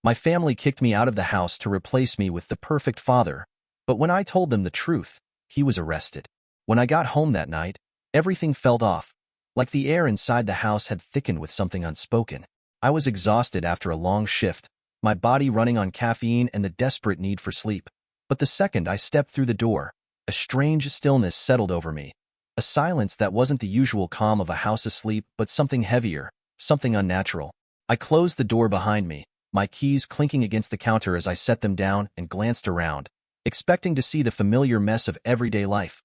My family kicked me out of the house to replace me with the perfect father, but when I told them the truth, he was arrested. When I got home that night, everything felt off, like the air inside the house had thickened with something unspoken. I was exhausted after a long shift, my body running on caffeine and the desperate need for sleep. But the second I stepped through the door, a strange stillness settled over me. A silence that wasn't the usual calm of a house asleep, but something heavier, something unnatural. I closed the door behind me, my keys clinking against the counter as I set them down and glanced around, expecting to see the familiar mess of everyday life.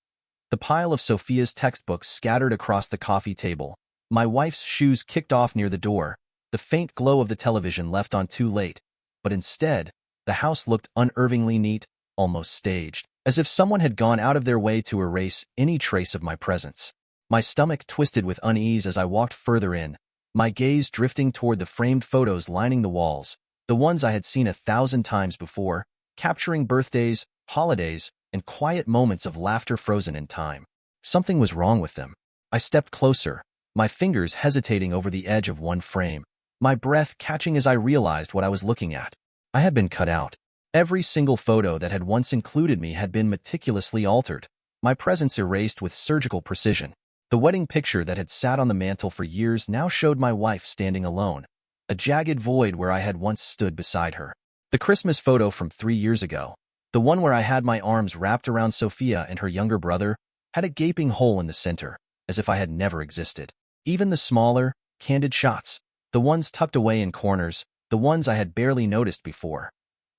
The pile of Sophia's textbooks scattered across the coffee table, my wife's shoes kicked off near the door, the faint glow of the television left on too late. But instead, the house looked unnervingly neat, almost staged, as if someone had gone out of their way to erase any trace of my presence. My stomach twisted with unease as I walked further in, my gaze drifting toward the framed photos lining the walls, the ones I had seen 1,000 times before, capturing birthdays, holidays, and quiet moments of laughter frozen in time. Something was wrong with them. I stepped closer, my fingers hesitating over the edge of one frame, my breath catching as I realized what I was looking at. I had been cut out. Every single photo that had once included me had been meticulously altered, my presence erased with surgical precision. The wedding picture that had sat on the mantel for years now showed my wife standing alone, a jagged void where I had once stood beside her. The Christmas photo from 3 years ago, the one where I had my arms wrapped around Sophia and her younger brother, had a gaping hole in the center, as if I had never existed. Even the smaller, candid shots, the ones tucked away in corners, the ones I had barely noticed before,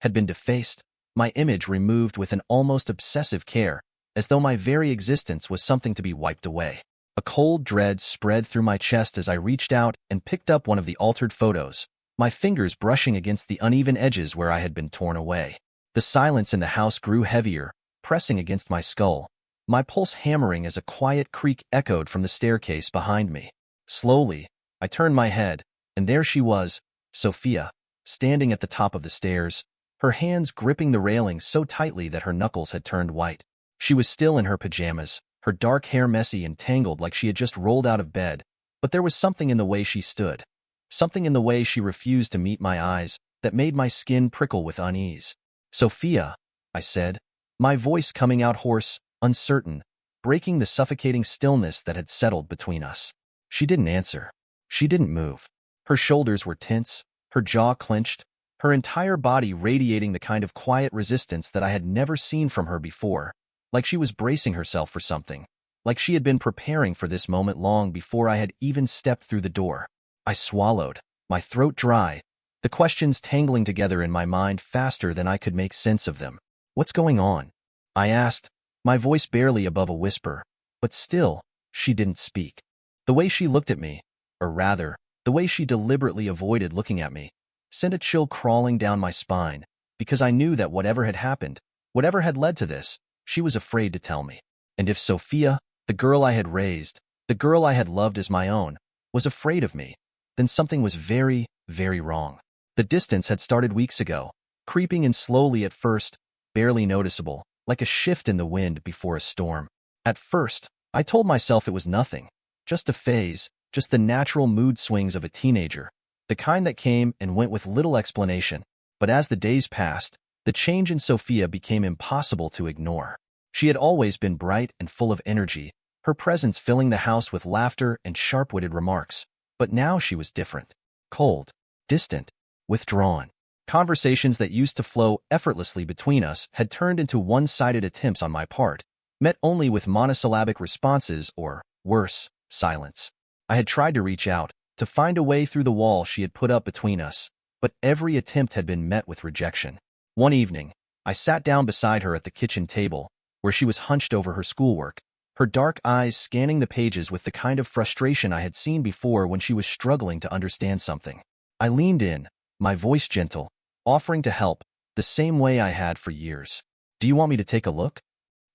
had been defaced, my image removed with an almost obsessive care, as though my very existence was something to be wiped away. A cold dread spread through my chest as I reached out and picked up one of the altered photos, my fingers brushing against the uneven edges where I had been torn away. The silence in the house grew heavier, pressing against my skull, my pulse hammering as a quiet creak echoed from the staircase behind me. Slowly, I turned my head, and there she was, Sophia, standing at the top of the stairs, her hands gripping the railing so tightly that her knuckles had turned white. She was still in her pajamas, her dark hair messy and tangled like she had just rolled out of bed, but there was something in the way she stood, something in the way she refused to meet my eyes, that made my skin prickle with unease. "Sophia," I said, my voice coming out hoarse, uncertain, breaking the suffocating stillness that had settled between us. She didn't answer. She didn't move. Her shoulders were tense, her jaw clenched, her entire body radiating the kind of quiet resistance that I had never seen from her before, like she was bracing herself for something, like she had been preparing for this moment long before I had even stepped through the door. I swallowed, my throat dry, the questions tangling together in my mind faster than I could make sense of them. "What's going on?" I asked, my voice barely above a whisper, but still, she didn't speak. The way she looked at me, or rather, the way she deliberately avoided looking at me, sent a chill crawling down my spine, because I knew that whatever had happened, whatever had led to this, she was afraid to tell me. And if Sophia, the girl I had raised, the girl I had loved as my own, was afraid of me, then something was very, very wrong. The distance had started weeks ago, creeping in slowly at first, barely noticeable, like a shift in the wind before a storm. At first, I told myself it was nothing, just a phase, just the natural mood swings of a teenager, the kind that came and went with little explanation. But as the days passed, the change in Sophia became impossible to ignore. She had always been bright and full of energy, her presence filling the house with laughter and sharp-witted remarks. But now she was different. Cold, distant, withdrawn. Conversations that used to flow effortlessly between us had turned into one-sided attempts on my part, met only with monosyllabic responses or, worse, silence. I had tried to reach out, to find a way through the wall she had put up between us, but every attempt had been met with rejection. One evening, I sat down beside her at the kitchen table, where she was hunched over her schoolwork, her dark eyes scanning the pages with the kind of frustration I had seen before when she was struggling to understand something. I leaned in, my voice gentle, offering to help, the same way I had for years. "Do you want me to take a look?"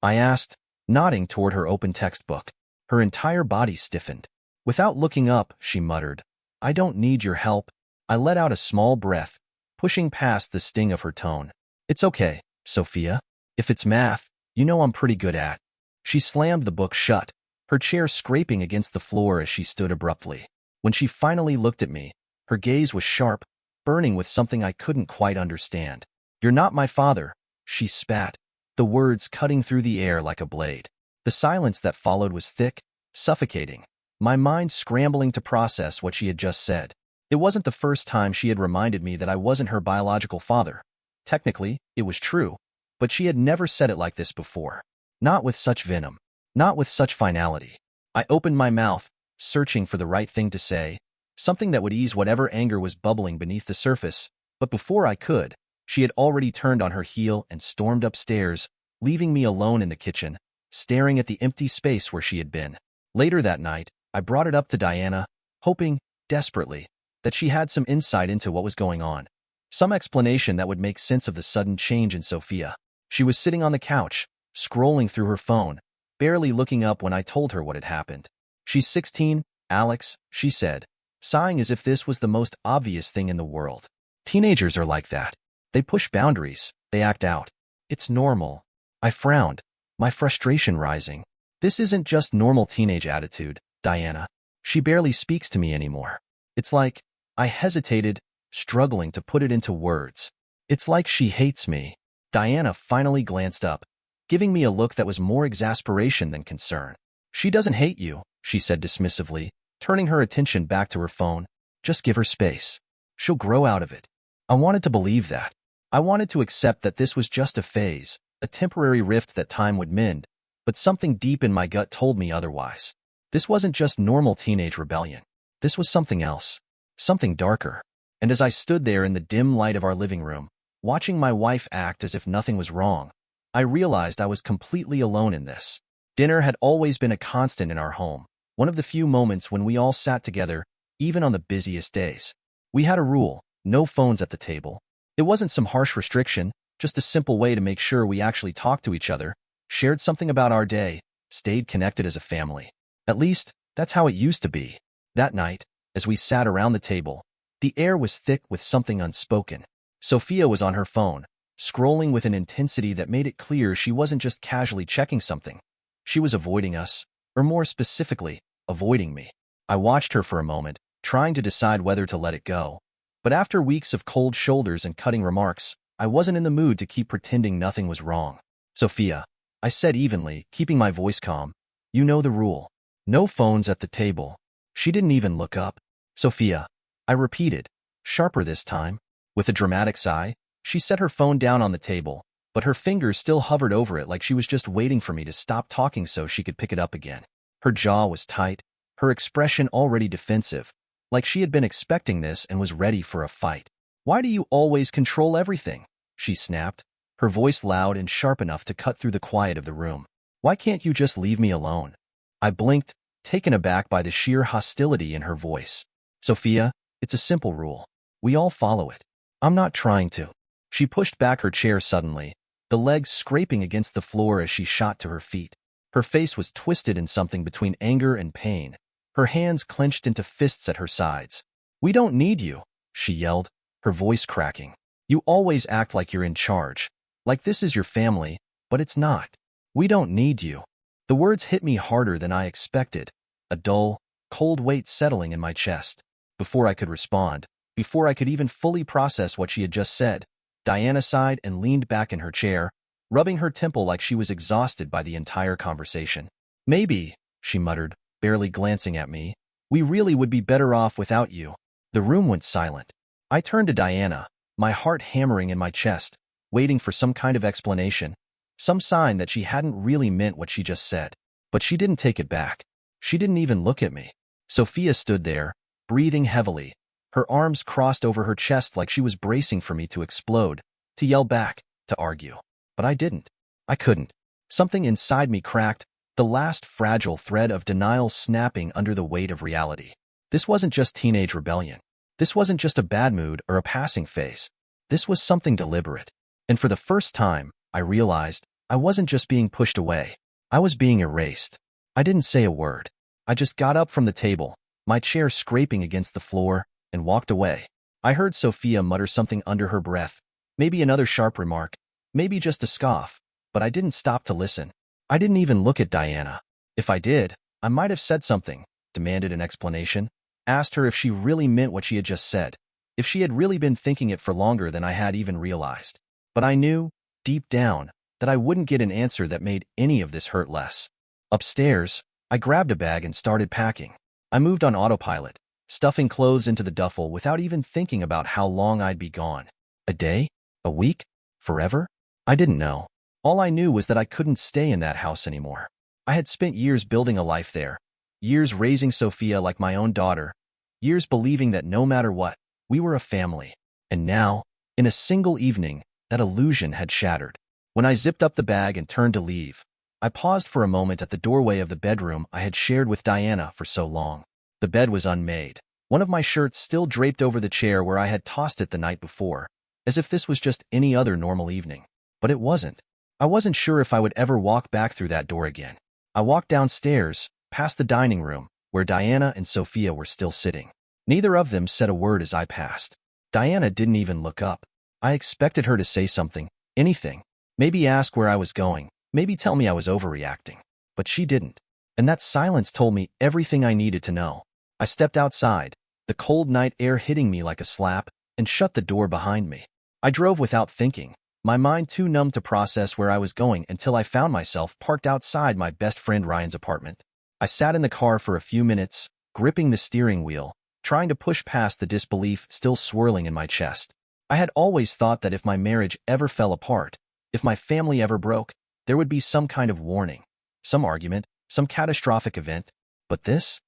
I asked, nodding toward her open textbook. Her entire body stiffened. Without looking up, she muttered, "I don't need your help." I let out a small breath, pushing past the sting of her tone. "It's okay, Sophia. If it's math, you know I'm pretty good at." She slammed the book shut, her chair scraping against the floor as she stood abruptly. When she finally looked at me, her gaze was sharp, burning with something I couldn't quite understand. "You're not my father," she spat, the words cutting through the air like a blade. The silence that followed was thick, suffocating, my mind scrambling to process what she had just said. It wasn't the first time she had reminded me that I wasn't her biological father. Technically, it was true, but she had never said it like this before. Not with such venom. Not with such finality. I opened my mouth, searching for the right thing to say, something that would ease whatever anger was bubbling beneath the surface, but before I could, she had already turned on her heel and stormed upstairs, leaving me alone in the kitchen, staring at the empty space where she had been. Later that night, I brought it up to Diana, hoping, desperately, that she had some insight into what was going on. Some explanation that would make sense of the sudden change in Sophia. She was sitting on the couch, scrolling through her phone, barely looking up when I told her what had happened. "She's 16, Alex," she said, sighing as if this was the most obvious thing in the world. "Teenagers are like that. They push boundaries, they act out. It's normal." I frowned, my frustration rising. "This isn't just normal teenage attitude, Diana. She barely speaks to me anymore. It's like," I hesitated, struggling to put it into words. "It's like she hates me." Diana finally glanced up, giving me a look that was more exasperation than concern. "She doesn't hate you," she said dismissively, turning her attention back to her phone. "Just give her space. She'll grow out of it." I wanted to believe that. I wanted to accept that this was just a phase, a temporary rift that time would mend, but something deep in my gut told me otherwise. This wasn't just normal teenage rebellion. This was something else, something darker. And as I stood there in the dim light of our living room, watching my wife act as if nothing was wrong, I realized I was completely alone in this. Dinner had always been a constant in our home, one of the few moments when we all sat together, even on the busiest days. We had a rule: no phones at the table. It wasn't some harsh restriction, just a simple way to make sure we actually talked to each other, shared something about our day, stayed connected as a family. At least, that's how it used to be. That night, as we sat around the table, the air was thick with something unspoken. Sophia was on her phone, scrolling with an intensity that made it clear she wasn't just casually checking something. She was avoiding us, or more specifically, avoiding me. I watched her for a moment, trying to decide whether to let it go. But after weeks of cold shoulders and cutting remarks, I wasn't in the mood to keep pretending nothing was wrong. "Sophia," I said evenly, keeping my voice calm, "you know the rule. No phones at the table." She didn't even look up. "Sophia," I repeated, sharper this time. With a dramatic sigh, she set her phone down on the table, but her fingers still hovered over it like she was just waiting for me to stop talking so she could pick it up again. Her jaw was tight, her expression already defensive, like she had been expecting this and was ready for a fight. "Why do you always control everything?" she snapped, her voice loud and sharp enough to cut through the quiet of the room. "Why can't you just leave me alone?" I blinked, taken aback by the sheer hostility in her voice. "Sophia, it's a simple rule. We all follow it. I'm not trying to." She pushed back her chair suddenly, the legs scraping against the floor as she shot to her feet. Her face was twisted in something between anger and pain, her hands clenched into fists at her sides. "We don't need you," she yelled, her voice cracking. "You always act like you're in charge, like this is your family, but it's not. We don't need you." The words hit me harder than I expected, a dull, cold weight settling in my chest. Before I could respond, before I could even fully process what she had just said, Diana sighed and leaned back in her chair, rubbing her temple like she was exhausted by the entire conversation. "Maybe," she muttered, barely glancing at me, "we really would be better off without you." The room went silent. I turned to Diana, my heart hammering in my chest, waiting for some kind of explanation, some sign that she hadn't really meant what she just said. But she didn't take it back. She didn't even look at me. Sophia stood there, breathing heavily, her arms crossed over her chest like she was bracing for me to explode, to yell back, to argue. But I didn't. I couldn't. Something inside me cracked, the last fragile thread of denial snapping under the weight of reality. This wasn't just teenage rebellion. This wasn't just a bad mood or a passing phase. This was something deliberate. And for the first time, I realized I wasn't just being pushed away. I was being erased. I didn't say a word. I just got up from the table, my chair scraping against the floor, and walked away. I heard Sophia mutter something under her breath, maybe another sharp remark, maybe just a scoff, but I didn't stop to listen. I didn't even look at Diana. If I did, I might have said something, demanded an explanation, asked her if she really meant what she had just said. if she had really been thinking it for longer than I had even realized. But I knew, deep down, that I wouldn't get an answer that made any of this hurt less. Upstairs, I grabbed a bag and started packing. I moved on autopilot, stuffing clothes into the duffel without even thinking about how long I'd be gone. A day? A week? Forever? I didn't know. All I knew was that I couldn't stay in that house anymore. I had spent years building a life there, years raising Sophia like my own daughter, years believing that no matter what, we were a family. And now, in a single evening, that illusion had shattered. When I zipped up the bag and turned to leave, I paused for a moment at the doorway of the bedroom I had shared with Diana for so long. The bed was unmade, one of my shirts still draped over the chair where I had tossed it the night before, as if this was just any other normal evening. But it wasn't. I wasn't sure if I would ever walk back through that door again. I walked downstairs, past the dining room, where Diana and Sophia were still sitting. Neither of them said a word as I passed. Diana didn't even look up. I expected her to say something, anything. Maybe ask where I was going, maybe tell me I was overreacting. But she didn't. And that silence told me everything I needed to know. I stepped outside, the cold night air hitting me like a slap, and shut the door behind me. I drove without thinking, my mind too numb to process where I was going until I found myself parked outside my best friend Ryan's apartment. I sat in the car for a few minutes, gripping the steering wheel, trying to push past the disbelief still swirling in my chest. I had always thought that if my marriage ever fell apart, if my family ever broke, there would be some kind of warning, some argument, some catastrophic event. But this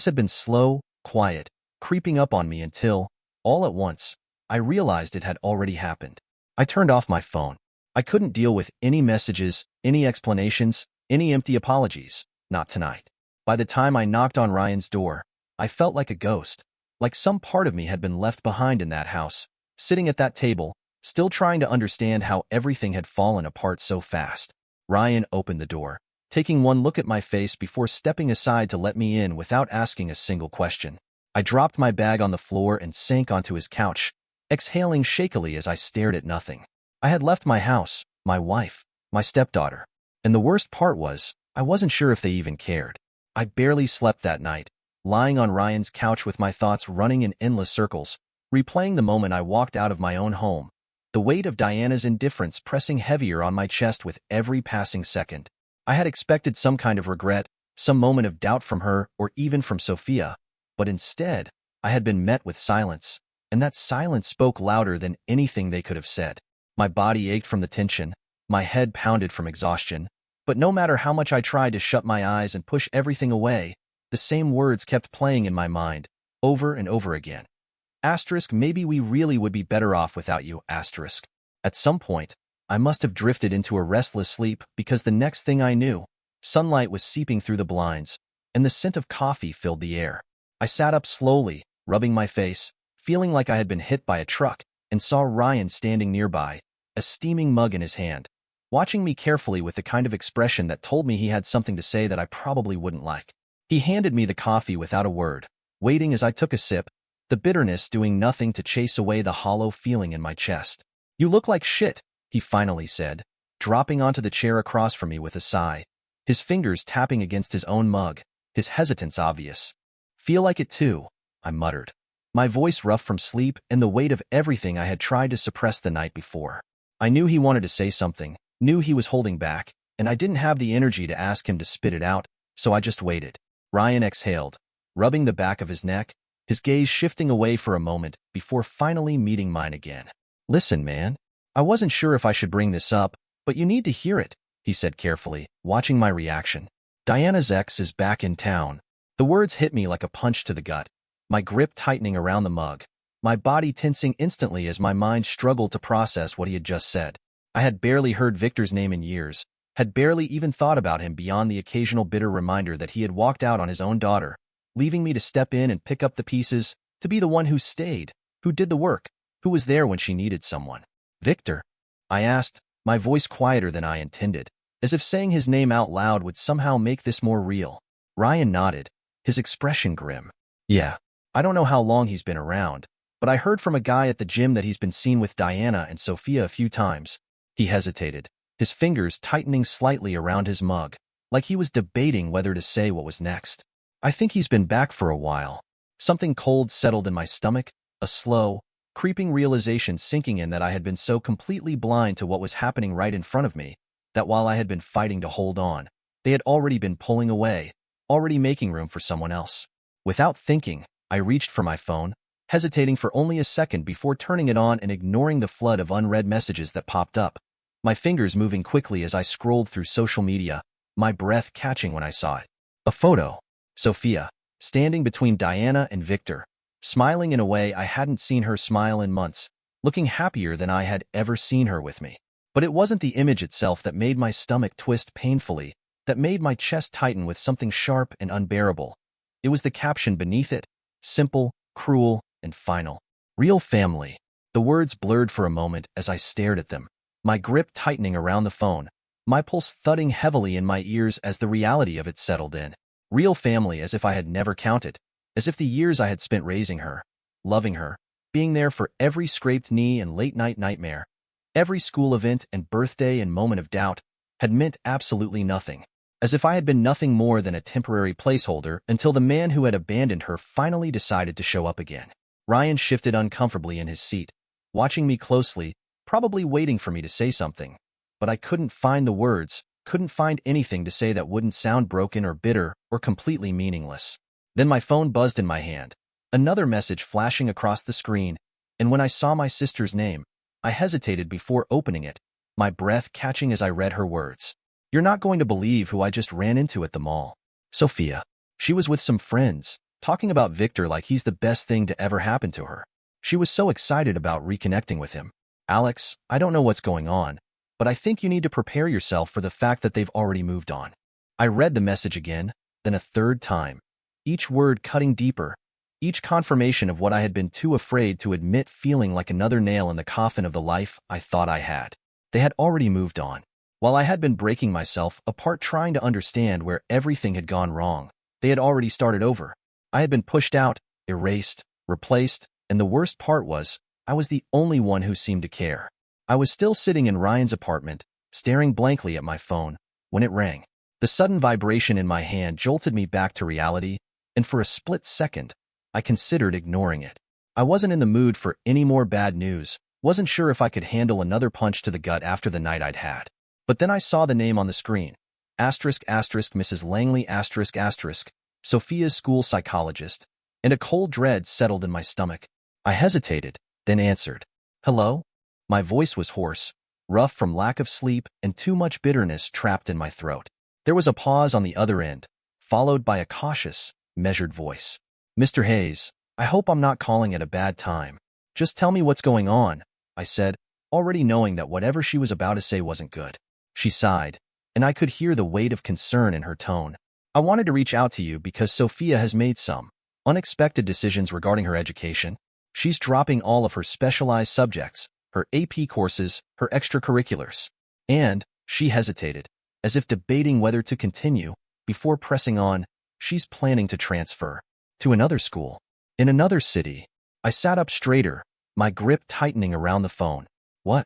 had been slow, quiet, creeping up on me until, all at once, I realized it had already happened. I turned off my phone. I couldn't deal with any messages, any explanations, any empty apologies. Not tonight. By the time I knocked on Ryan's door, I felt like a ghost, like some part of me had been left behind in that house, sitting at that table, still trying to understand how everything had fallen apart so fast. Ryan opened the door, taking one look at my face before stepping aside to let me in without asking a single question. I dropped my bag on the floor and sank onto his couch, exhaling shakily as I stared at nothing. I had left my house, my wife, my stepdaughter. And the worst part was, I wasn't sure if they even cared. I barely slept that night, lying on Ryan's couch with my thoughts running in endless circles, replaying the moment I walked out of my own home, the weight of Diana's indifference pressing heavier on my chest with every passing second. I had expected some kind of regret, some moment of doubt from her or even from Sophia, but instead, I had been met with silence, and that silence spoke louder than anything they could have said. My body ached from the tension, my head pounded from exhaustion, but no matter how much I tried to shut my eyes and push everything away, the same words kept playing in my mind, over and over again. Asterisk, maybe we really would be better off without you, asterisk. At some point, I must have drifted into a restless sleep because the next thing I knew, sunlight was seeping through the blinds, and the scent of coffee filled the air. I sat up slowly, rubbing my face, feeling like I had been hit by a truck, and saw Ryan standing nearby, a steaming mug in his hand, watching me carefully with the kind of expression that told me he had something to say that I probably wouldn't like. He handed me the coffee without a word, waiting as I took a sip, the bitterness doing nothing to chase away the hollow feeling in my chest. "You look like shit," he finally said, dropping onto the chair across from me with a sigh, his fingers tapping against his own mug, his hesitance obvious. "Feel like it too," I muttered, my voice rough from sleep and the weight of everything I had tried to suppress the night before. I knew he wanted to say something, knew he was holding back, and I didn't have the energy to ask him to spit it out, so I just waited. Ryan exhaled, rubbing the back of his neck, his gaze shifting away for a moment before finally meeting mine again. "Listen, man, I wasn't sure if I should bring this up, but you need to hear it," he said carefully, watching my reaction. "Diana's ex is back in town." The words hit me like a punch to the gut, my grip tightening around the mug, my body tensing instantly as my mind struggled to process what he had just said. I had barely heard Victor's name in years, had barely even thought about him beyond the occasional bitter reminder that he had walked out on his own daughter, leaving me to step in and pick up the pieces, to be the one who stayed, who did the work, who was there when she needed someone. "Victor?" I asked, my voice quieter than I intended, as if saying his name out loud would somehow make this more real. Ryan nodded, his expression grim. "Yeah, I don't know how long he's been around, but I heard from a guy at the gym that he's been seen with Diana and Sophia a few times." He hesitated, his fingers tightening slightly around his mug, like he was debating whether to say what was next. "I think he's been back for a while." Something cold settled in my stomach, a slow, creeping realization sinking in that I had been so completely blind to what was happening right in front of me, that while I had been fighting to hold on, they had already been pulling away, already making room for someone else. Without thinking, I reached for my phone, hesitating for only a second before turning it on and ignoring the flood of unread messages that popped up, my fingers moving quickly as I scrolled through social media, my breath catching when I saw it. A photo. Sophia, standing between Diana and Victor, smiling in a way I hadn't seen her smile in months, looking happier than I had ever seen her with me. But it wasn't the image itself that made my stomach twist painfully, that made my chest tighten with something sharp and unbearable. It was the caption beneath it, simple, cruel, and final. Real family. The words blurred for a moment as I stared at them, my grip tightening around the phone, my pulse thudding heavily in my ears as the reality of it settled in. Real family, as if I had never counted, as if the years I had spent raising her, loving her, being there for every scraped knee and late-night nightmare, every school event and birthday and moment of doubt, had meant absolutely nothing. As if I had been nothing more than a temporary placeholder until the man who had abandoned her finally decided to show up again. Ryan shifted uncomfortably in his seat, watching me closely, probably waiting for me to say something. But I couldn't find the words, couldn't find anything to say that wouldn't sound broken or bitter or completely meaningless. Then my phone buzzed in my hand, another message flashing across the screen, and when I saw my sister's name, I hesitated before opening it, my breath catching as I read her words. You're not going to believe who I just ran into at the mall. Sophia. She was with some friends, talking about Victor like he's the best thing to ever happen to her. She was so excited about reconnecting with him. Alex, I don't know what's going on, but I think you need to prepare yourself for the fact that they've already moved on. I read the message again, then a third time, each word cutting deeper, each confirmation of what I had been too afraid to admit, feeling like another nail in the coffin of the life I thought I had. They had already moved on. While I had been breaking myself apart trying to understand where everything had gone wrong, they had already started over. I had been pushed out, erased, replaced, and the worst part was, I was the only one who seemed to care. I was still sitting in Ryan's apartment, staring blankly at my phone, when it rang. The sudden vibration in my hand jolted me back to reality, and for a split second, I considered ignoring it. I wasn't in the mood for any more bad news, wasn't sure if I could handle another punch to the gut after the night I'd had. But then I saw the name on the screen. Mrs. Langley Sophia's school psychologist, and a cold dread settled in my stomach. I hesitated, then answered. Hello? My voice was hoarse, rough from lack of sleep and too much bitterness trapped in my throat. There was a pause on the other end, followed by a cautious, measured voice. Mr. Hayes, I hope I'm not calling at a bad time. Just tell me what's going on, I said, already knowing that whatever she was about to say wasn't good. She sighed, and I could hear the weight of concern in her tone. I wanted to reach out to you because Sophia has made some unexpected decisions regarding her education. She's dropping all of her specialized subjects, her AP courses, her extracurriculars. And, she hesitated, as if debating whether to continue, before pressing on, she's planning to transfer to another school, in another city. I sat up straighter, my grip tightening around the phone. What?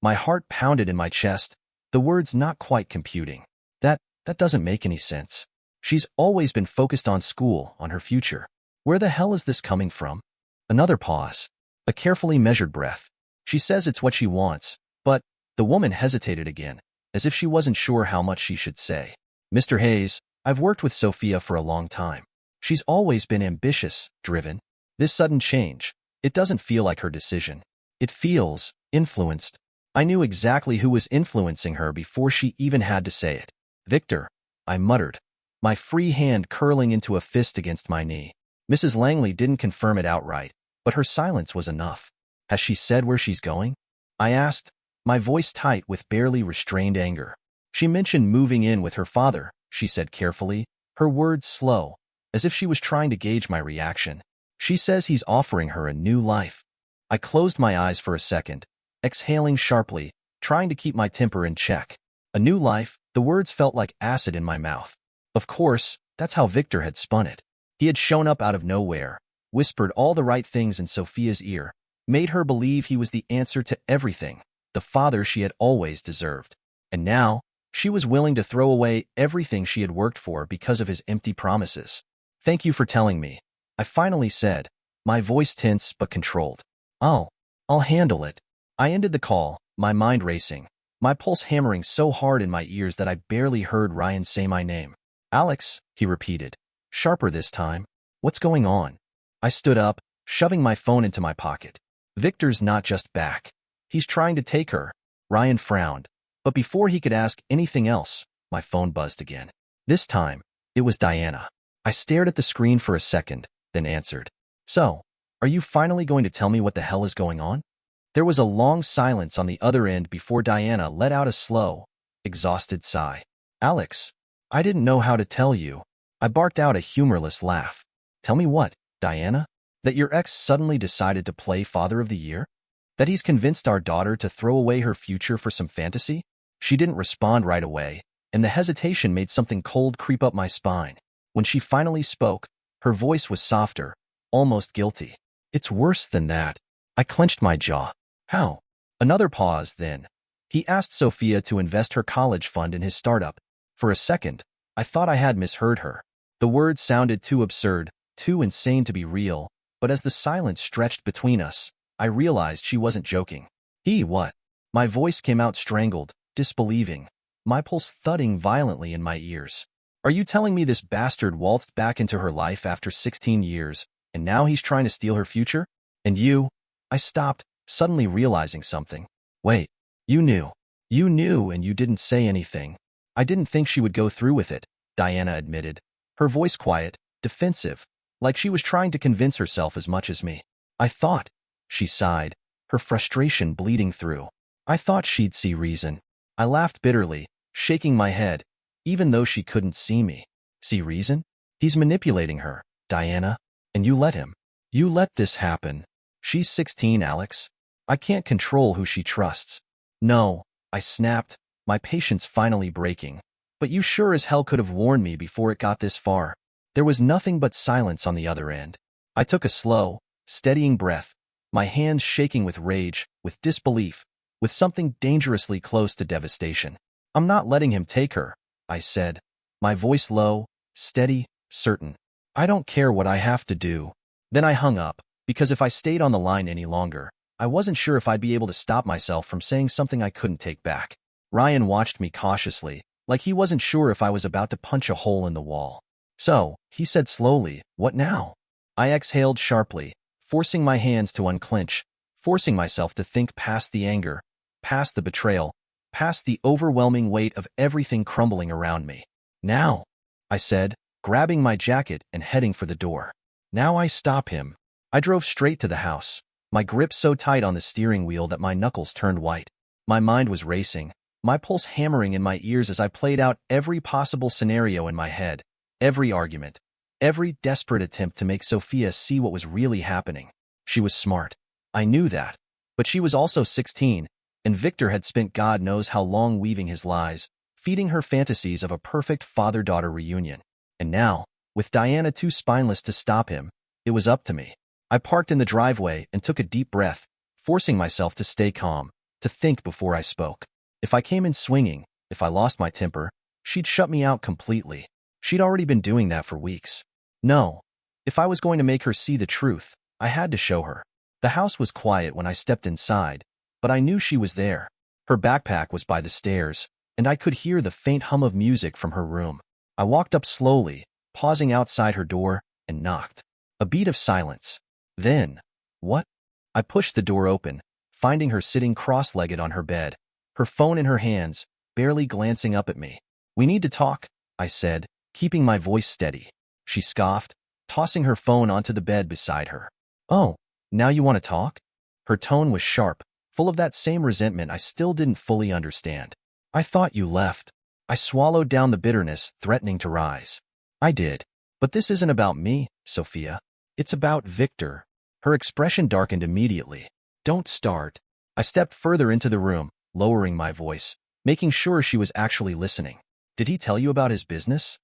My heart pounded in my chest, the words not quite computing. That doesn't make any sense. She's always been focused on school, on her future. Where the hell is this coming from? Another pause. A carefully measured breath. She says it's what she wants, but the woman hesitated again, as if she wasn't sure how much she should say. Mr. Hayes, I've worked with Sophia for a long time. She's always been ambitious, driven. This sudden change, it doesn't feel like her decision. It feels influenced. I knew exactly who was influencing her before she even had to say it. Victor, I muttered, my free hand curling into a fist against my knee. Mrs. Langley didn't confirm it outright, but her silence was enough. Has she said where she's going? I asked, my voice tight with barely restrained anger. She mentioned moving in with her father, she said carefully, her words slow, as if she was trying to gauge my reaction. She says he's offering her a new life. I closed my eyes for a second, exhaling sharply, trying to keep my temper in check. A new life, the words felt like acid in my mouth. Of course, that's how Victor had spun it. He had shown up out of nowhere, whispered all the right things in Sophia's ear, made her believe he was the answer to everything, the father she had always deserved. And now, she was willing to throw away everything she had worked for because of his empty promises. Thank you for telling me, I finally said, my voice tense but controlled. Oh, I'll handle it. I ended the call, my mind racing, my pulse hammering so hard in my ears that I barely heard Ryan say my name. Alex, he repeated, sharper this time. What's going on? I stood up, shoving my phone into my pocket. Victor's not just back. He's trying to take her. Ryan frowned, but before he could ask anything else, my phone buzzed again. This time, it was Diana. I stared at the screen for a second, then answered. So, are you finally going to tell me what the hell is going on? There was a long silence on the other end before Diana let out a slow, exhausted sigh. Alex, I didn't know how to tell you. I barked out a humorless laugh. Tell me what, Diana? That your ex suddenly decided to play Father of the Year? That he's convinced our daughter to throw away her future for some fantasy? She didn't respond right away, and the hesitation made something cold creep up my spine. When she finally spoke, her voice was softer, almost guilty. It's worse than that. I clenched my jaw. How? Another pause, then. He asked Sophia to invest her college fund in his startup. For a second, I thought I had misheard her. The words sounded too absurd, too insane to be real, but as the silence stretched between us, I realized she wasn't joking. He what? My voice came out strangled, disbelieving, my pulse thudding violently in my ears. Are you telling me this bastard waltzed back into her life after 16 years, and now he's trying to steal her future? And you? I stopped, suddenly realizing something. Wait, you knew. You knew and you didn't say anything. I didn't think she would go through with it, Diana admitted, her voice quiet, defensive, like she was trying to convince herself as much as me. I thought, she sighed, her frustration bleeding through. I thought she'd see reason. I laughed bitterly, shaking my head, even though she couldn't see me. See reason? He's manipulating her, Diana, and you let him. You let this happen. She's 16, Alex. I can't control who she trusts. No, I snapped, my patience finally breaking. But you sure as hell could have warned me before it got this far. There was nothing but silence on the other end. I took a slow, steadying breath, my hands shaking with rage, with disbelief, with something dangerously close to devastation. I'm not letting him take her, I said, my voice low, steady, certain. I don't care what I have to do. Then I hung up, because if I stayed on the line any longer, I wasn't sure if I'd be able to stop myself from saying something I couldn't take back. Ryan watched me cautiously, like he wasn't sure if I was about to punch a hole in the wall. So, he said slowly, what now? I exhaled sharply, forcing my hands to unclench, forcing myself to think past the anger, past the betrayal, past the overwhelming weight of everything crumbling around me. Now, I said, grabbing my jacket and heading for the door. Now I stop him. I drove straight to the house, my grip so tight on the steering wheel that my knuckles turned white. My mind was racing, my pulse hammering in my ears as I played out every possible scenario in my head, every argument, every desperate attempt to make Sophia see what was really happening. She was smart. I knew that. But she was also 16, and Victor had spent God knows how long weaving his lies, feeding her fantasies of a perfect father-daughter reunion. And now, with Diana too spineless to stop him, it was up to me. I parked in the driveway and took a deep breath, forcing myself to stay calm, to think before I spoke. If I came in swinging, if I lost my temper, she'd shut me out completely. She'd already been doing that for weeks. No. If I was going to make her see the truth, I had to show her. The house was quiet when I stepped inside, but I knew she was there. Her backpack was by the stairs, and I could hear the faint hum of music from her room. I walked up slowly, pausing outside her door, and knocked. A beat of silence. Then, what? I pushed the door open, finding her sitting cross-legged on her bed, her phone in her hands, barely glancing up at me. We need to talk, I said, keeping my voice steady. She scoffed, tossing her phone onto the bed beside her. Oh, now you want to talk? Her tone was sharp, full of that same resentment I still didn't fully understand. I thought you left. I swallowed down the bitterness threatening to rise. I did. But this isn't about me, Sophia. It's about Victor. Her expression darkened immediately. Don't start. I stepped further into the room, lowering my voice, making sure she was actually listening. Did he tell you about his business?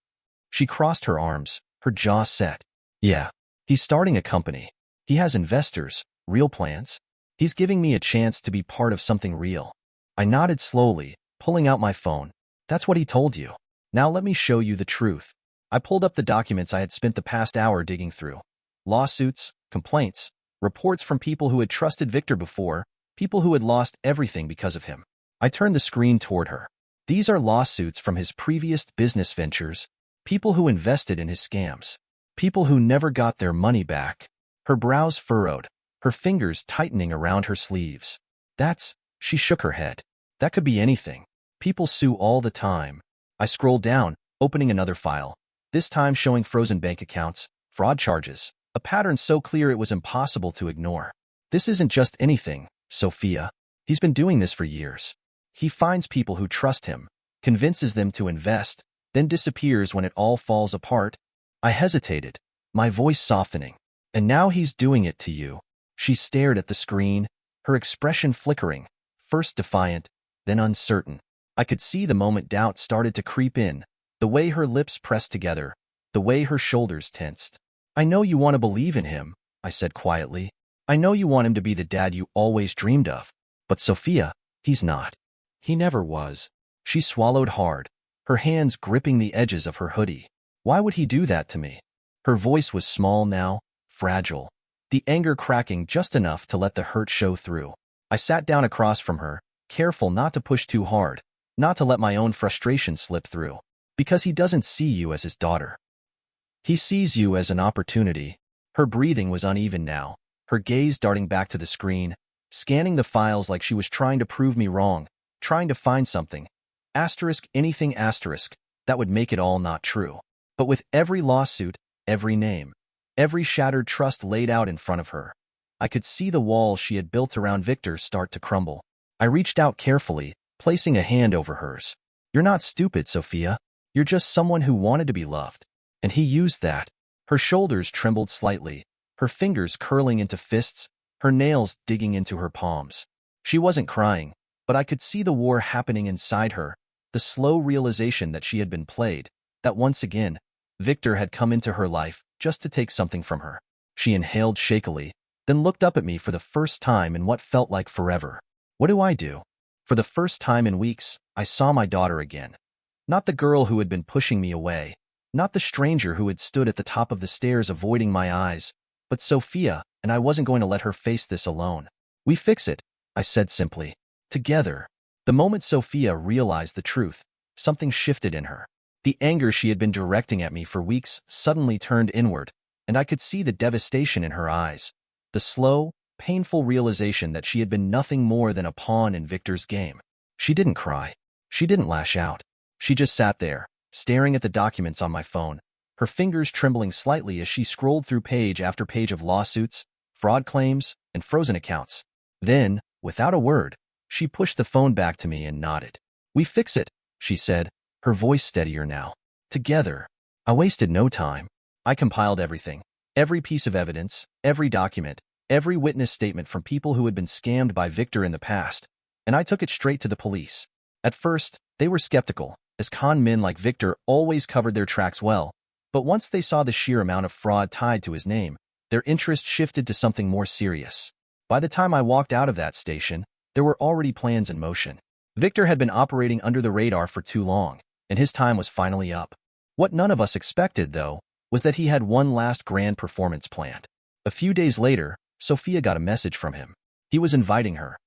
She crossed her arms, her jaw set. Yeah. He's starting a company. He has investors, real plans. He's giving me a chance to be part of something real. I nodded slowly, pulling out my phone. That's what he told you. Now let me show you the truth. I pulled up the documents I had spent the past hour digging through. Lawsuits, complaints, reports from people who had trusted Victor before, people who had lost everything because of him. I turned the screen toward her. These are lawsuits from his previous business ventures, people who invested in his scams, people who never got their money back. Her brows furrowed, her fingers tightening around her sleeves. She shook her head. That could be anything. People sue all the time. I scrolled down, opening another file, this time showing frozen bank accounts, fraud charges, a pattern so clear it was impossible to ignore. This isn't just anything, Sophia. He's been doing this for years. He finds people who trust him, convinces them to invest, then disappears when it all falls apart. I hesitated, my voice softening. And now he's doing it to you. She stared at the screen, her expression flickering, first defiant, then uncertain. I could see the moment doubt started to creep in, the way her lips pressed together, the way her shoulders tensed. I know you want to believe in him, I said quietly. I know you want him to be the dad you always dreamed of. But Sophia, he's not. He never was. She swallowed hard, her hands gripping the edges of her hoodie. Why would he do that to me? Her voice was small now, fragile, the anger cracking just enough to let the hurt show through. I sat down across from her, careful not to push too hard, not to let my own frustration slip through. Because he doesn't see you as his daughter. He sees you as an opportunity. Her breathing was uneven now, her gaze darting back to the screen, scanning the files like she was trying to prove me wrong, trying to find something, anything that would make it all not true. But with every lawsuit, every name, every shattered trust laid out in front of her, I could see the walls she had built around Victor start to crumble. I reached out carefully, placing a hand over hers. You're not stupid, Sophia. You're just someone who wanted to be loved. And he used that. Her shoulders trembled slightly, her fingers curling into fists, her nails digging into her palms. She wasn't crying, but I could see the war happening inside her, the slow realization that she had been played, that once again, Victor had come into her life just to take something from her. She inhaled shakily, then looked up at me for the first time in what felt like forever. What do I do? For the first time in weeks, I saw my daughter again. Not the girl who had been pushing me away, not the stranger who had stood at the top of the stairs avoiding my eyes, but Sophia, and I wasn't going to let her face this alone. We fix it, I said simply. Together. The moment Sophia realized the truth, something shifted in her. The anger she had been directing at me for weeks suddenly turned inward, and I could see the devastation in her eyes, the slow, painful realization that she had been nothing more than a pawn in Victor's game. She didn't cry. She didn't lash out. She just sat there, staring at the documents on my phone, her fingers trembling slightly as she scrolled through page after page of lawsuits, fraud claims, and frozen accounts. Then, without a word, she pushed the phone back to me and nodded. We fix it, she said, her voice steadier now. Together. I wasted no time. I compiled everything, every piece of evidence, every document, every witness statement from people who had been scammed by Victor in the past, and I took it straight to the police. At first, they were skeptical, as con men like Victor always covered their tracks well, but once they saw the sheer amount of fraud tied to his name, their interest shifted to something more serious. By the time I walked out of that station, there were already plans in motion. Victor had been operating under the radar for too long, and his time was finally up. What none of us expected, though, was that he had one last grand performance planned. A few days later, Sophia got a message from him. He was inviting her,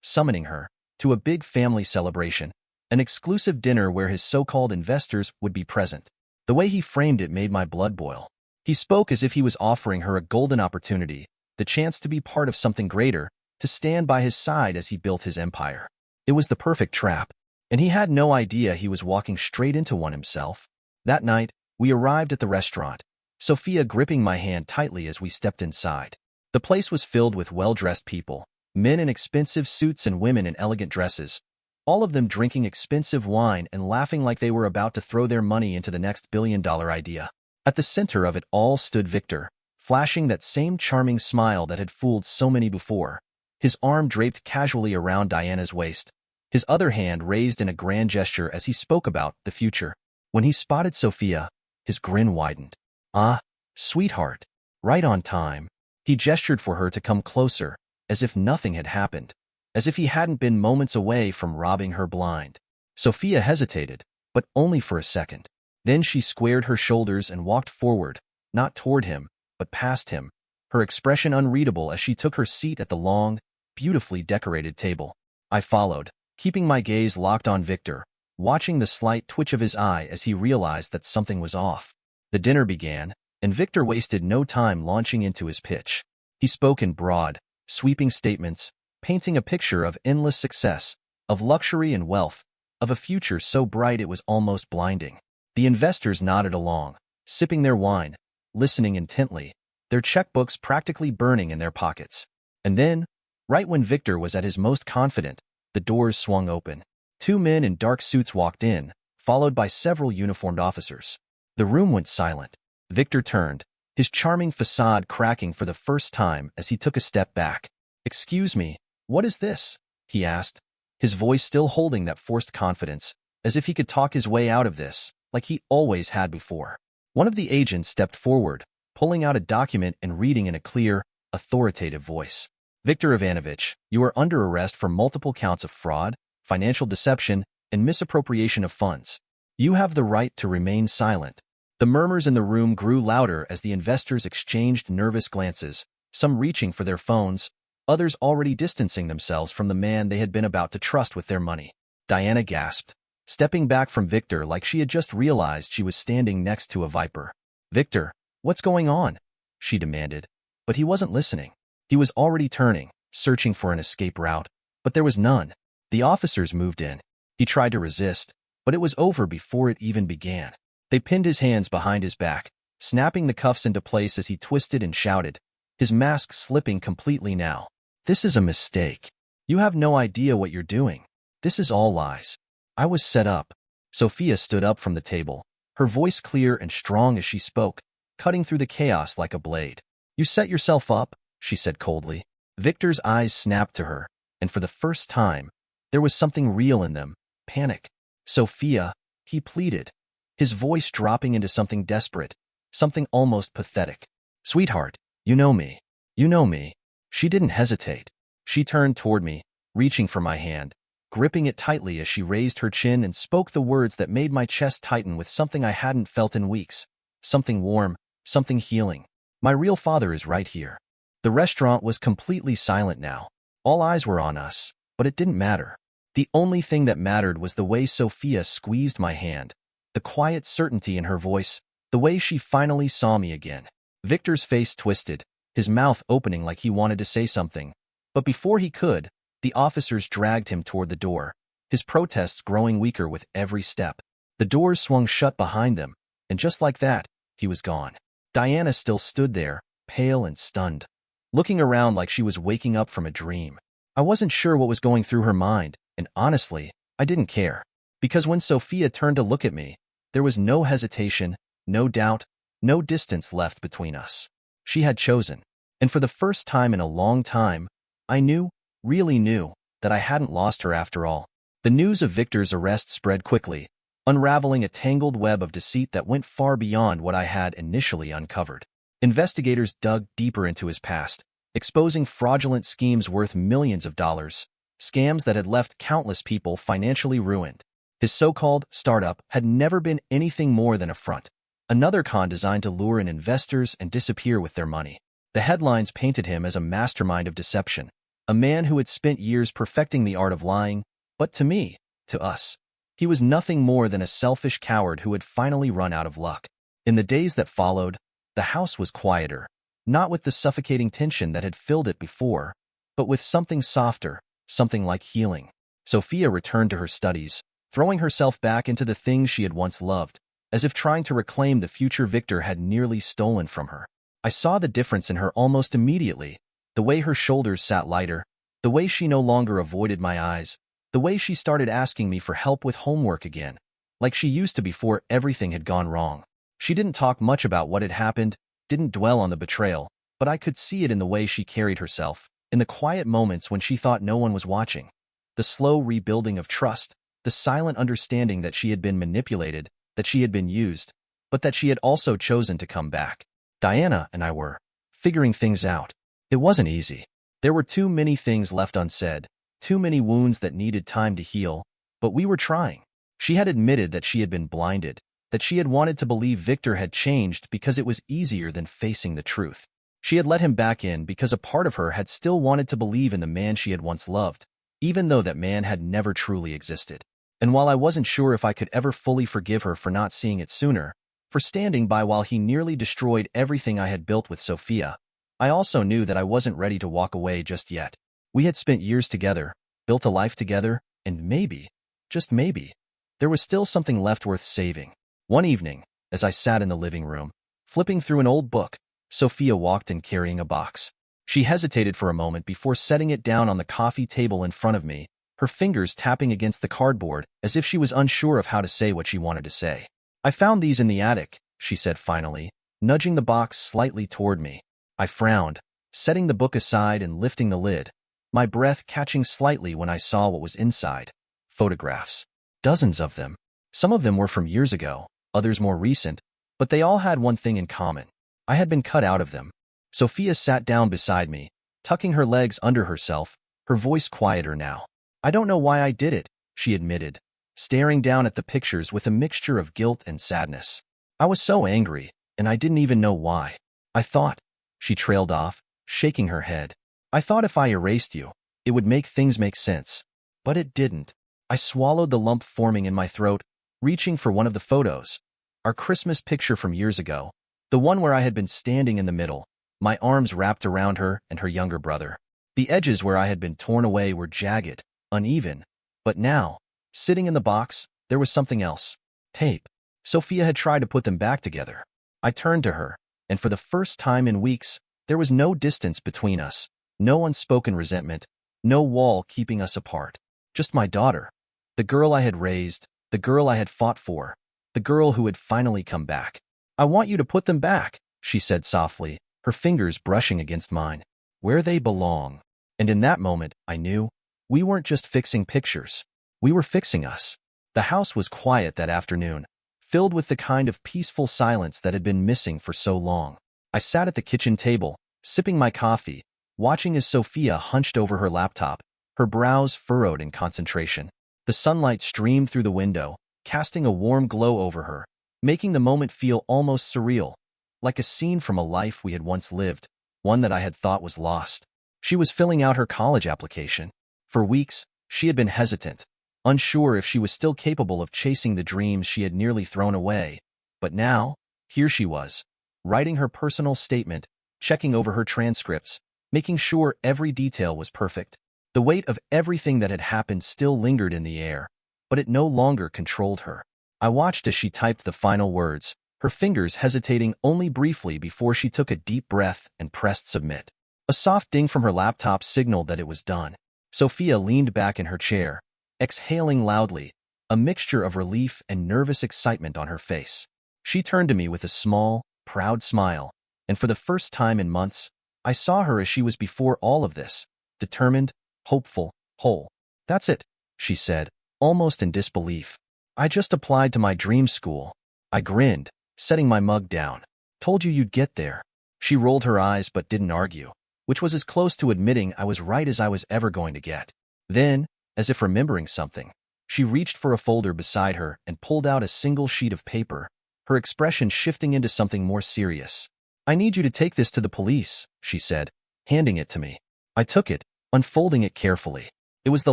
summoning her, to a big family celebration, an exclusive dinner where his so-called investors would be present. The way he framed it made my blood boil. He spoke as if he was offering her a golden opportunity, the chance to be part of something greater, to stand by his side as he built his empire. It was the perfect trap, and he had no idea he was walking straight into one himself. That night, we arrived at the restaurant, Sophia gripping my hand tightly as we stepped inside. The place was filled with well-dressed people, men in expensive suits and women in elegant dresses, all of them drinking expensive wine and laughing like they were about to throw their money into the next billion-dollar idea. At the center of it all stood Victor, flashing that same charming smile that had fooled so many before, his arm draped casually around Diana's waist, his other hand raised in a grand gesture as he spoke about the future. When he spotted Sophia, his grin widened. Ah, sweetheart, right on time. He gestured for her to come closer, as if nothing had happened, as if he hadn't been moments away from robbing her blind. Sophia hesitated, but only for a second. Then she squared her shoulders and walked forward, not toward him, but past him, her expression unreadable as she took her seat at the long, beautifully decorated table. I followed, keeping my gaze locked on Victor, watching the slight twitch of his eye as he realized that something was off. The dinner began, and Victor wasted no time launching into his pitch. He spoke in broad, sweeping statements, painting a picture of endless success, of luxury and wealth, of a future so bright it was almost blinding. The investors nodded along, sipping their wine, listening intently, their checkbooks practically burning in their pockets. And then, right when Victor was at his most confident, the doors swung open. Two men in dark suits walked in, followed by several uniformed officers. The room went silent. Victor turned, his charming facade cracking for the first time as he took a step back. "Excuse me, what is this?" he asked, his voice still holding that forced confidence, as if he could talk his way out of this, like he always had before. One of the agents stepped forward, pulling out a document and reading in a clear, authoritative voice. "Victor Ivanovich, you are under arrest for multiple counts of fraud, financial deception, and misappropriation of funds. You have the right to remain silent." The murmurs in the room grew louder as the investors exchanged nervous glances, some reaching for their phones, others already distancing themselves from the man they had been about to trust with their money. Diana gasped, stepping back from Victor like she had just realized she was standing next to a viper. "Victor, what's going on?" she demanded. But he wasn't listening. He was already turning, searching for an escape route, but there was none. The officers moved in. He tried to resist, but it was over before it even began. They pinned his hands behind his back, snapping the cuffs into place as he twisted and shouted, his mask slipping completely now. "This is a mistake. You have no idea what you're doing. This is all lies. I was set up." Sophia stood up from the table, her voice clear and strong as she spoke, cutting through the chaos like a blade. "You set yourself up," she said coldly. Victor's eyes snapped to her, and for the first time, there was something real in them, panic. "Sophia," he pleaded, his voice dropping into something desperate, something almost pathetic. "Sweetheart, you know me. You know me." She didn't hesitate. She turned toward me, reaching for my hand, gripping it tightly as she raised her chin and spoke the words that made my chest tighten with something I hadn't felt in weeks. Something warm, something healing. "My real father is right here." The restaurant was completely silent now. All eyes were on us, but it didn't matter. The only thing that mattered was the way Sophia squeezed my hand, the quiet certainty in her voice, the way she finally saw me again. Victor's face twisted, his mouth opening like he wanted to say something. But before he could, the officers dragged him toward the door, his protests growing weaker with every step. The doors swung shut behind them, and just like that, he was gone. Diana still stood there, pale and stunned, looking around like she was waking up from a dream. I wasn't sure what was going through her mind, and honestly, I didn't care. Because when Sophia turned to look at me, there was no hesitation, no doubt, no distance left between us. She had chosen, and for the first time in a long time, I knew, really knew, that I hadn't lost her after all. The news of Victor's arrest spread quickly, unraveling a tangled web of deceit that went far beyond what I had initially uncovered. Investigators dug deeper into his past, exposing fraudulent schemes worth millions of dollars, scams that had left countless people financially ruined. His so-called startup had never been anything more than a front, another con designed to lure in investors and disappear with their money. The headlines painted him as a mastermind of deception, a man who had spent years perfecting the art of lying, but to me, to us, he was nothing more than a selfish coward who had finally run out of luck. In the days that followed, the house was quieter, not with the suffocating tension that had filled it before, but with something softer, something like healing. Sophia returned to her studies, throwing herself back into the things she had once loved, as if trying to reclaim the future Victor had nearly stolen from her. I saw the difference in her almost immediately, the way her shoulders sat lighter, the way she no longer avoided my eyes, the way she started asking me for help with homework again, like she used to before everything had gone wrong. She didn't talk much about what had happened, didn't dwell on the betrayal, but I could see it in the way she carried herself, in the quiet moments when she thought no one was watching. The slow rebuilding of trust, the silent understanding that she had been manipulated, that she had been used, but that she had also chosen to come back. Diana and I were figuring things out. It wasn't easy. There were too many things left unsaid, too many wounds that needed time to heal, but we were trying. She had admitted that she had been blinded, that she had wanted to believe Victor had changed because it was easier than facing the truth. She had let him back in because a part of her had still wanted to believe in the man she had once loved, even though that man had never truly existed. And while I wasn't sure if I could ever fully forgive her for not seeing it sooner, for standing by while he nearly destroyed everything I had built with Sophia, I also knew that I wasn't ready to walk away just yet. We had spent years together, built a life together, and maybe, just maybe, there was still something left worth saving. One evening, as I sat in the living room, flipping through an old book, Sophia walked in carrying a box. She hesitated for a moment before setting it down on the coffee table in front of me, her fingers tapping against the cardboard as if she was unsure of how to say what she wanted to say. "I found these in the attic," she said finally, nudging the box slightly toward me. I frowned, setting the book aside and lifting the lid, my breath catching slightly when I saw what was inside. Photographs. Dozens of them. Some of them were from years ago, others more recent, but they all had one thing in common. I had been cut out of them. Sophia sat down beside me, tucking her legs under herself, her voice quieter now. "I don't know why I did it," she admitted, staring down at the pictures with a mixture of guilt and sadness. "I was so angry, and I didn't even know why. I thought," she trailed off, shaking her head, "I thought if I erased you, it would make things make sense. But it didn't." I swallowed the lump forming in my throat, reaching for one of the photos. Our Christmas picture from years ago, the one where I had been standing in the middle, my arms wrapped around her and her younger brother. The edges where I had been torn away were jagged, uneven. But now, sitting in the box, there was something else. Tape. Sophia had tried to put them back together. I turned to her, and for the first time in weeks, there was no distance between us, no unspoken resentment, no wall keeping us apart. Just my daughter. The girl I had raised, the girl I had fought for, the girl who had finally come back. "I want you to put them back," she said softly, her fingers brushing against mine. "Where they belong." And in that moment, I knew, we weren't just fixing pictures. We were fixing us. The house was quiet that afternoon, filled with the kind of peaceful silence that had been missing for so long. I sat at the kitchen table, sipping my coffee, watching as Sophia hunched over her laptop, her brows furrowed in concentration. The sunlight streamed through the window, casting a warm glow over her, making the moment feel almost surreal, like a scene from a life we had once lived, one that I had thought was lost. She was filling out her college application. For weeks, she had been hesitant, unsure if she was still capable of chasing the dreams she had nearly thrown away. But now, here she was, writing her personal statement, checking over her transcripts, making sure every detail was perfect. The weight of everything that had happened still lingered in the air, but it no longer controlled her. I watched as she typed the final words, her fingers hesitating only briefly before she took a deep breath and pressed submit. A soft ding from her laptop signaled that it was done. Sophia leaned back in her chair, exhaling loudly, a mixture of relief and nervous excitement on her face. She turned to me with a small, proud smile, and for the first time in months, I saw her as she was before all of this, determined, hopeful, whole. "That's it," she said, almost in disbelief. "I just applied to my dream school." I grinned, setting my mug down. "Told you you'd get there." She rolled her eyes but didn't argue, which was as close to admitting I was right as I was ever going to get. Then, as if remembering something, she reached for a folder beside her and pulled out a single sheet of paper, her expression shifting into something more serious. "I need you to take this to the police," she said, handing it to me. I took it, unfolding it carefully. It was the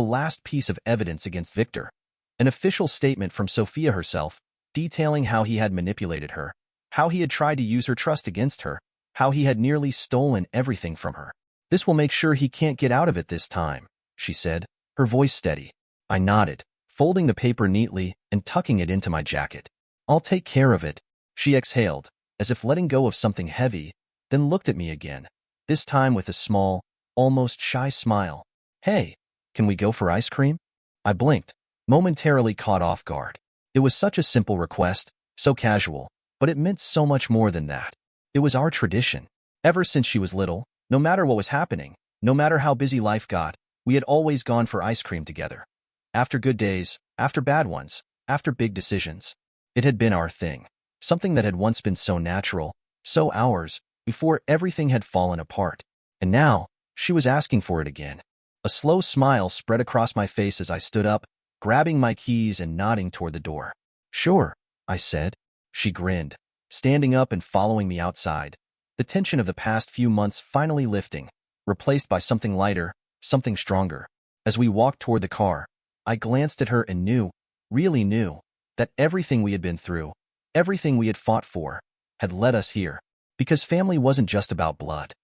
last piece of evidence against Victor, an official statement from Sophia herself, detailing how he had manipulated her, how he had tried to use her trust against her, how he had nearly stolen everything from her. "This will make sure he can't get out of it this time," she said, her voice steady. I nodded, folding the paper neatly and tucking it into my jacket. "I'll take care of it," she exhaled, as if letting go of something heavy, then looked at me again, this time with a small, almost shy smile. "Hey, can we go for ice cream?" I blinked, momentarily caught off guard. It was such a simple request, so casual, but it meant so much more than that. It was our tradition. Ever since she was little, no matter what was happening, no matter how busy life got, we had always gone for ice cream together. After good days, after bad ones, after big decisions. It had been our thing, something that had once been so natural, so ours, before everything had fallen apart. And now, she was asking for it again. A slow smile spread across my face as I stood up, grabbing my keys and nodding toward the door. "Sure," I said. She grinned, standing up and following me outside. the tension of the past few months finally lifting, replaced by something lighter, something stronger. As we walked toward the car, I glanced at her and knew, really knew, that everything we had been through, everything we had fought for, had led us here. Because family wasn't just about blood.